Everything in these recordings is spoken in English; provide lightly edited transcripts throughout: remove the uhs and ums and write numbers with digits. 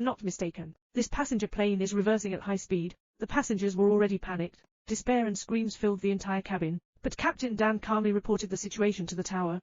Not mistaken. This passenger plane is reversing at high speed. The passengers were already panicked. Despair and screams filled the entire cabin, but Captain Dan calmly reported the situation to the tower.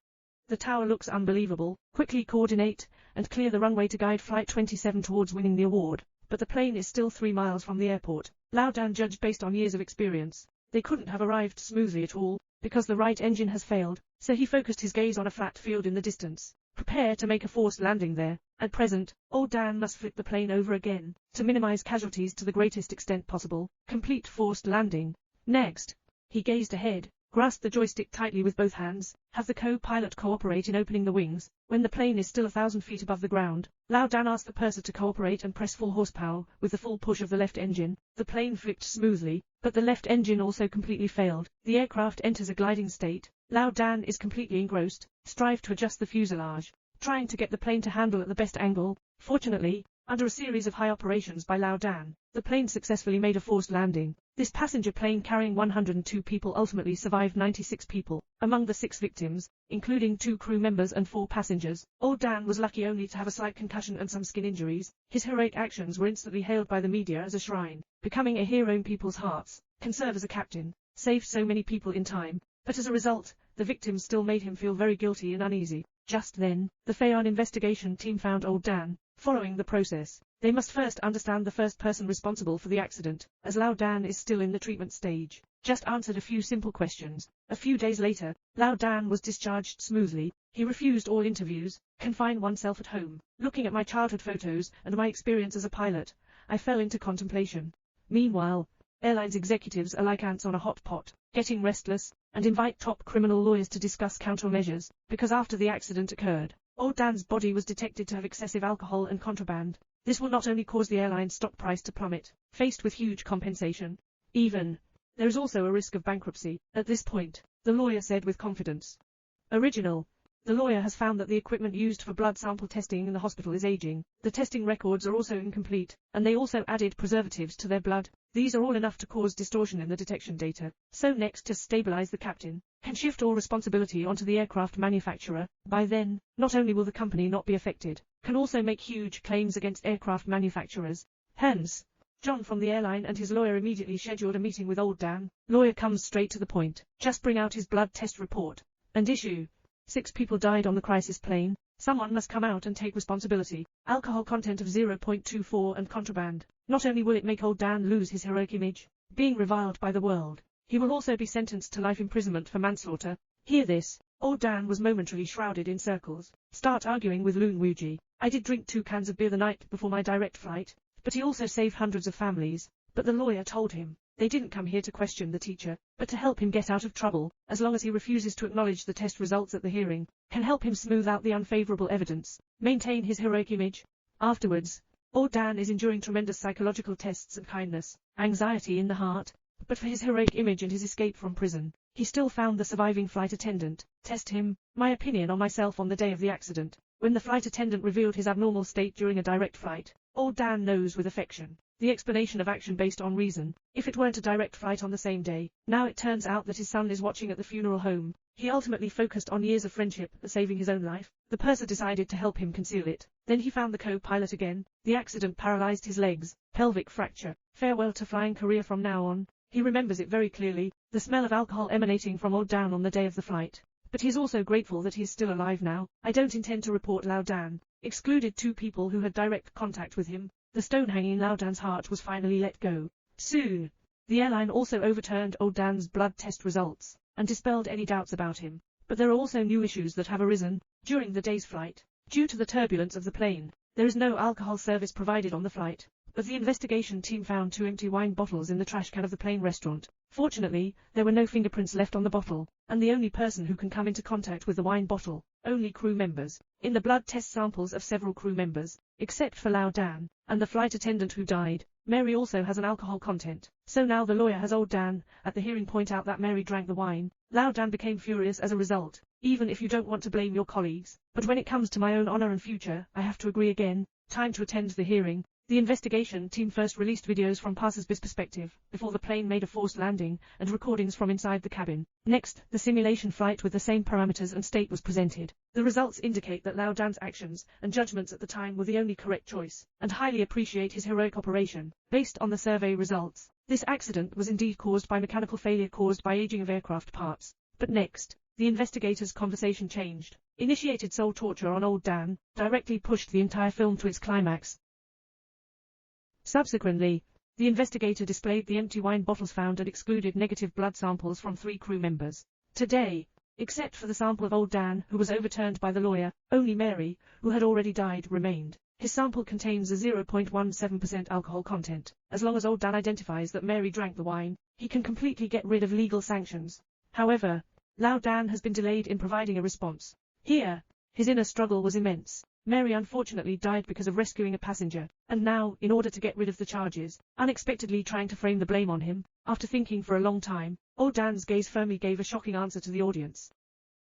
The tower looks unbelievable. Quickly coordinate and clear the runway to guide Flight 27 towards winning the award. But the plane is still 3 miles from the airport. Dan judged based on years of experience. They couldn't have arrived smoothly at all, because the right engine has failed, so he focused his gaze on a flat field in the distance. Prepare to make a forced landing there. At present, Dan must flip the plane over again, to minimize casualties to the greatest extent possible. Complete forced landing. Next. He gazed ahead, grasped the joystick tightly with both hands, have the co-pilot cooperate in opening the wings. When the plane is still 1,000 feet above the ground, Dan asked the purser to cooperate and press full horsepower. With the full push of the left engine, the plane flipped smoothly, but the left engine also completely failed. The aircraft enters a gliding state. Dan is completely engrossed, strive to adjust the fuselage, trying to get the plane to handle at the best angle. Fortunately, under a series of high operations by Dan, the plane successfully made a forced landing. This passenger plane carrying 102 people ultimately survived 96 people. Among the 6 victims, including 2 crew members and 4 passengers, Dan was lucky only to have a slight concussion and some skin injuries. His heroic actions were instantly hailed by the media as a shrine. Becoming a hero in people's hearts, can serve as a captain, saved so many people in time. But as a result, the victims still made him feel very guilty and uneasy. Just then, the Fayon investigation team found Dan. Following the process, they must first understand the first person responsible for the accident, as Dan is still in the treatment stage. Just answered a few simple questions. A few days later, Dan was discharged smoothly. He refused all interviews, confined oneself at home. Looking at my childhood photos and my experience as a pilot, I fell into contemplation. Meanwhile, airlines executives are like ants on a hot pot, getting restless, and invite top criminal lawyers to discuss countermeasures, because after the accident occurred, Dan's body was detected to have excessive alcohol and contraband. This will not only cause the airline's stock price to plummet, faced with huge compensation, there is also a risk of bankruptcy. At this point, the lawyer said with confidence. The lawyer has found that the equipment used for blood sample testing in the hospital is aging. The testing records are also incomplete, and they also added preservatives to their blood. These are all enough to cause distortion in the detection data. So next, to stabilize the captain, can shift all responsibility onto the aircraft manufacturer. By then, not only will the company not be affected, can also make huge claims against aircraft manufacturers. Hence, John from the airline and his lawyer immediately scheduled a meeting with Dan. Lawyer comes straight to the point. Just bring out his blood test report and issue. 6 people died on the crisis plane. Someone must come out and take responsibility. Alcohol content of 0.24 and contraband. Not only will it make Dan lose his heroic image, being reviled by the world, he will also be sentenced to life imprisonment for manslaughter. Hear this. Dan was momentarily shrouded in circles. Start arguing with Loon Wuji. I did drink 2 cans of beer the night before my direct flight, but he also saved hundreds of families. But the lawyer told him, they didn't come here to question the teacher, but to help him get out of trouble. As long as he refuses to acknowledge the test results at the hearing, can help him smooth out the unfavorable evidence, maintain his heroic image. Afterwards, Dan is enduring tremendous psychological tests of kindness, anxiety in the heart, but for his heroic image and his escape from prison, he still found the surviving flight attendant. Test him. My opinion on myself on the day of the accident. When the flight attendant revealed his abnormal state during a direct flight, Dan knows with affection. The explanation of action based on reason. If it weren't a direct flight on the same day, now it turns out that his son is watching at the funeral home. He ultimately focused on years of friendship, saving his own life. The purser decided to help him conceal it. Then he found the co-pilot again. The accident paralyzed his legs, pelvic fracture. Farewell to flying career from now on. He remembers it very clearly, the smell of alcohol emanating from Dan on the day of the flight. But he is also grateful that he is still alive now. I don't intend to report Dan. Excluded 2 people who had direct contact with him. The stone hanging in Dan's heart was finally let go. Soon, the airline also overturned Dan's blood test results, and dispelled any doubts about him. But there are also new issues that have arisen during the day's flight. Due to the turbulence of the plane, there is no alcohol service provided on the flight, but the investigation team found 2 empty wine bottles in the trash can of the plane restaurant. Fortunately, there were no fingerprints left on the bottle, and the only person who can come into contact with the wine bottle, only crew members. In the blood test samples of several crew members, except for Dan, and the flight attendant who died, Mary also has an alcohol content. So now the lawyer has Dan at the hearing point out that Mary drank the wine. Dan became furious as a result. Even if you don't want to blame your colleagues, but when it comes to my own honor and future, I have to agree again. Time to attend the hearing. The investigation team first released videos from passers-by's perspective, before the plane made a forced landing, and recordings from inside the cabin. Next, the simulation flight with the same parameters and state was presented. The results indicate that Lao Dan's actions and judgments at the time were the only correct choice, and highly appreciate his heroic operation. Based on the survey results, this accident was indeed caused by mechanical failure caused by aging of aircraft parts. But next, the investigators' conversation changed. Initiated soul torture on old Dan, directly pushed the entire film to its climax. Subsequently, the investigator displayed the empty wine bottles found and excluded negative blood samples from 3 crew members. Today, except for the sample of old Dan, who was overturned by the lawyer, only Mary, who had already died, remained. His sample contains a 0.17% alcohol content. As long as old Dan identifies that Mary drank the wine, he can completely get rid of legal sanctions. However, Lao Dan has been delayed in providing a response. Here, his inner struggle was immense. Mary unfortunately died because of rescuing a passenger, and now, in order to get rid of the charges, unexpectedly trying to frame the blame on him, after thinking for a long time, old Dan's gaze firmly gave a shocking answer to the audience.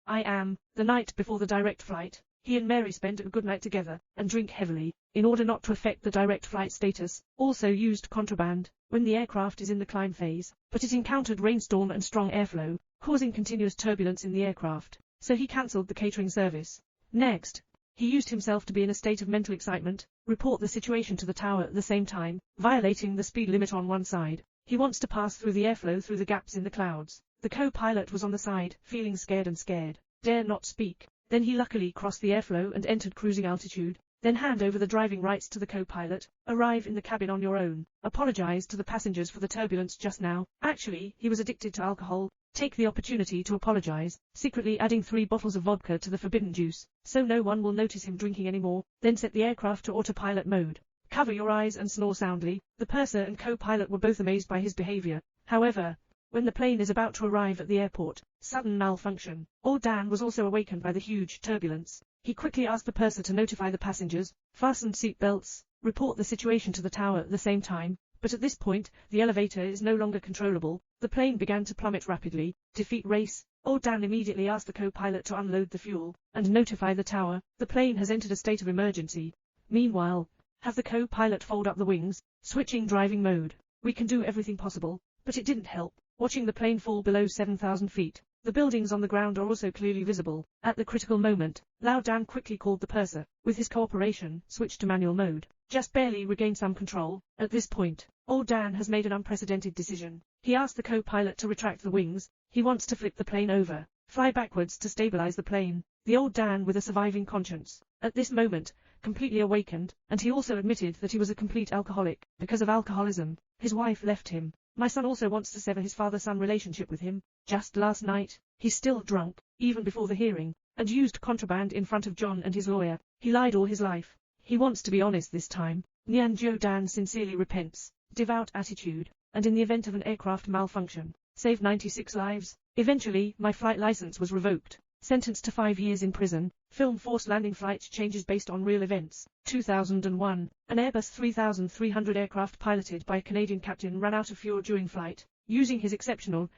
I am, the night before the direct flight, he and Mary spent a good night together, and drink heavily, in order not to affect the direct flight status, also used contraband, when the aircraft is in the climb phase, but it encountered rainstorm and strong airflow, causing continuous turbulence in the aircraft, so he cancelled the catering service. Next, he used himself to be in a state of mental excitement, report the situation to the tower at the same time, violating the speed limit on one side. He wants to pass through the airflow through the gaps in the clouds. The co-pilot was on the side, feeling scared, dare not speak. Then he luckily crossed the airflow and entered cruising altitude. Then hand over the driving rights to the co-pilot, arrive in the cabin on your own, apologize to the passengers for the turbulence just now. Actually, he was addicted to alcohol. Take the opportunity to apologize, secretly adding 3 bottles of vodka to the forbidden juice, so no one will notice him drinking anymore. Then set the aircraft to autopilot mode. Cover your eyes and snore soundly. The purser and co-pilot were both amazed by his behavior. However, when the plane is about to arrive at the airport, sudden malfunction. Old Dan was also awakened by the huge turbulence. He quickly asked the purser to notify the passengers, fasten seat belts, report the situation to the tower at the same time. But at this point, the elevator is no longer controllable. The plane began to plummet rapidly. Defeat race. Old Dan immediately asked the co-pilot to unload the fuel and notify the tower. The plane has entered a state of emergency. Meanwhile, have the co-pilot fold up the wings, switching driving mode. We can do everything possible, but it didn't help. Watching the plane fall below 7,000 feet. The buildings on the ground are also clearly visible. At the critical moment, Lao Dan quickly called the purser. With his cooperation, switched to manual mode. Just barely regained some control. At this point, old Dan has made an unprecedented decision. He asked the co-pilot to retract the wings. He wants to flip the plane over, fly backwards to stabilize the plane. The old Dan with a surviving conscience. At this moment, completely awakened, and he also admitted that he was a complete alcoholic. Because of alcoholism, his wife left him. My son also wants to sever his father-son relationship with him. Just last night, he's still drunk, even before the hearing, and used contraband in front of John and his lawyer. He lied all his life. He wants to be honest this time. Nyan Dan sincerely repents. Devout attitude, and in the event of an aircraft malfunction, saved 96 lives. Eventually, my flight license was revoked. Sentenced to 5 years in prison. Film forced landing flight changes based on real events. 2001, an Airbus 3300 aircraft piloted by a Canadian captain ran out of fuel during flight. Using his exceptional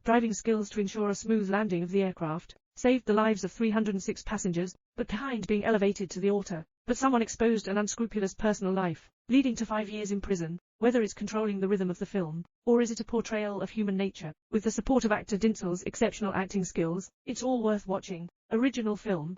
driving skills to ensure a smooth landing of the aircraft, saved the lives of 306 passengers, but behind being elevated to the altar. But someone exposed an unscrupulous personal life, leading to 5 years in prison. Whether it's controlling the rhythm of the film, or is it a portrayal of human nature, with the support of actor Dinsel's exceptional acting skills, it's all worth watching. Original film.